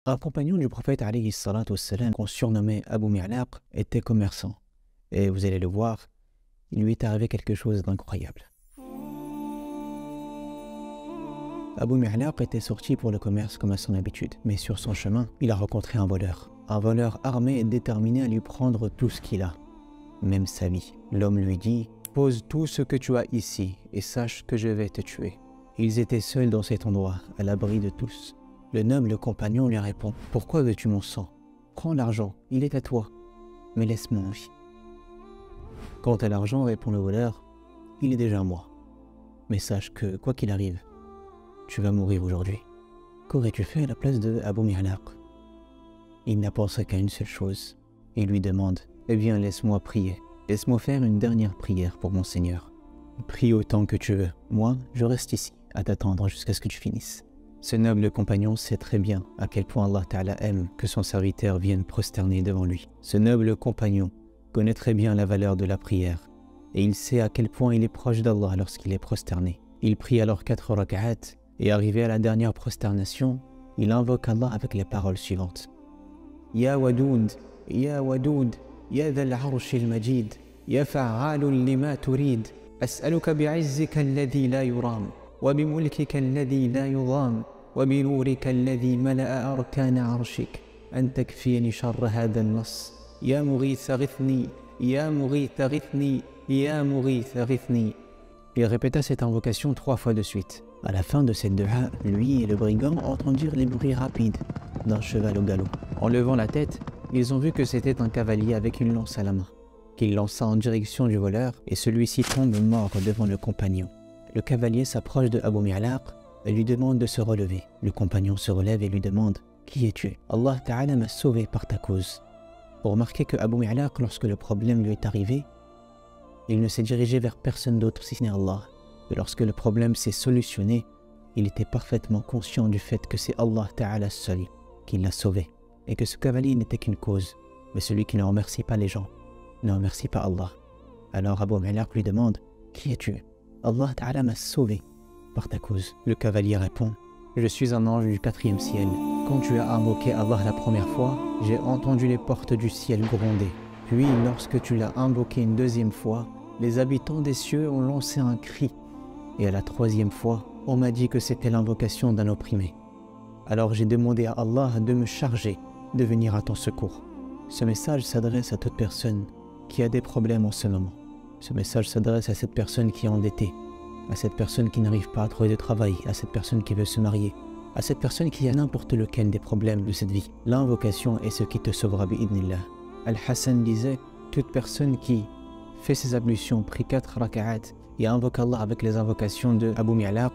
Un compagnon du prophète alayhi salatu wassalam, qu'on surnommait Abu Mi'laq, était commerçant. Et vous allez le voir, il lui est arrivé quelque chose d'incroyable. Abu Mi'laq était sorti pour le commerce comme à son habitude, mais sur son chemin, il a rencontré un voleur armé et déterminé à lui prendre tout ce qu'il a, même sa vie. L'homme lui dit « Pose tout ce que tu as ici et sache que je vais te tuer ». Ils étaient seuls dans cet endroit, à l'abri de tous. Le noble compagnon lui répond « Pourquoi veux-tu mon sang? Prends l'argent, il est à toi, mais laisse-moi en vie. » Quant à l'argent, répond le voleur, « Il est déjà à moi. Mais sache que, quoi qu'il arrive, tu vas mourir aujourd'hui. » Qu'aurais-tu fait à la place de Abu Mi'laq? Il n'a pensé qu'à une seule chose. Il lui demande « Eh bien, laisse-moi prier. Laisse-moi faire une dernière prière pour mon Seigneur. Prie autant que tu veux. Moi, je reste ici, à t'attendre jusqu'à ce que tu finisses. » Ce noble compagnon sait très bien à quel point Allah Ta'ala aime que son serviteur vienne prosterner devant lui. Ce noble compagnon connaît très bien la valeur de la prière et il sait à quel point il est proche d'Allah lorsqu'il est prosterné. Il prie alors 4 rak'at et arrivé à la dernière prosternation, il invoque Allah avec les paroles suivantes. Ya Wadoud, Ya Wadoud, Ya Dhal Arsh al-Majid, Ya Fa'alun lima turid, As'aluka bi'izzika alladhi la yuram. وبملكك الذي لا يضام وبنورك الذي ملأ أركان عرشك أن تكفيني شر هذا النص يا مغيث غثني يا مغيث غثني يا مغيث غثني. Il répéta cette invocation 3 fois de suite. À la fin de cette dua, lui et le brigand entendirent les bruits rapides d'un cheval au galop. En levant la tête, ils ont vu que c'était un cavalier avec une lance à la main, qu'il lança en direction du voleur et celui-ci tombe mort devant le compagnon. Le cavalier s'approche de Abu Mi'laq et lui demande de se relever. Le compagnon se relève et lui demande « Qui es-tu » ? « Allah Ta'ala m'a sauvé par ta cause. » Pour remarquer que Abu Mi'laq, lorsque le problème lui est arrivé, il ne s'est dirigé vers personne d'autre si ce n'est Allah. Et lorsque le problème s'est solutionné, il était parfaitement conscient du fait que c'est Allah Ta'ala seul qui l'a sauvé et que ce cavalier n'était qu'une cause. Mais celui qui ne remercie pas les gens ne remercie pas Allah. Alors Abu Mi'laq lui demande « Qui es-tu » ? Allah Ta'ala m'a sauvé par ta cause. Le cavalier répond, je suis un ange du 4e ciel. Quand tu as invoqué Allah la première fois, j'ai entendu les portes du ciel gronder. Puis lorsque tu l'as invoqué une 2e fois, les habitants des cieux ont lancé un cri. Et à la 3e fois, on m'a dit que c'était l'invocation d'un opprimé. Alors j'ai demandé à Allah de me charger, de venir à ton secours. Ce message s'adresse à toute personne qui a des problèmes en ce moment. Ce message s'adresse à cette personne qui est endettée, à cette personne qui n'arrive pas à trouver de travail, à cette personne qui veut se marier, à cette personne qui a n'importe lequel des problèmes de cette vie. L'invocation est ce qui te sauvera bi'idnillah. Al-Hassan disait, toute personne qui fait ses ablutions, prie 4 rak'at et invoque Allah avec les invocations de Abu Mi'laq,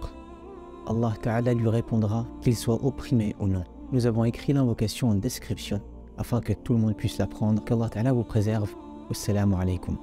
Allah Ta'ala lui répondra qu'il soit opprimé ou non. Nous avons écrit l'invocation en description afin que tout le monde puisse l'apprendre. Qu'Allah Ta'ala vous préserve. Wassalamu alaikum.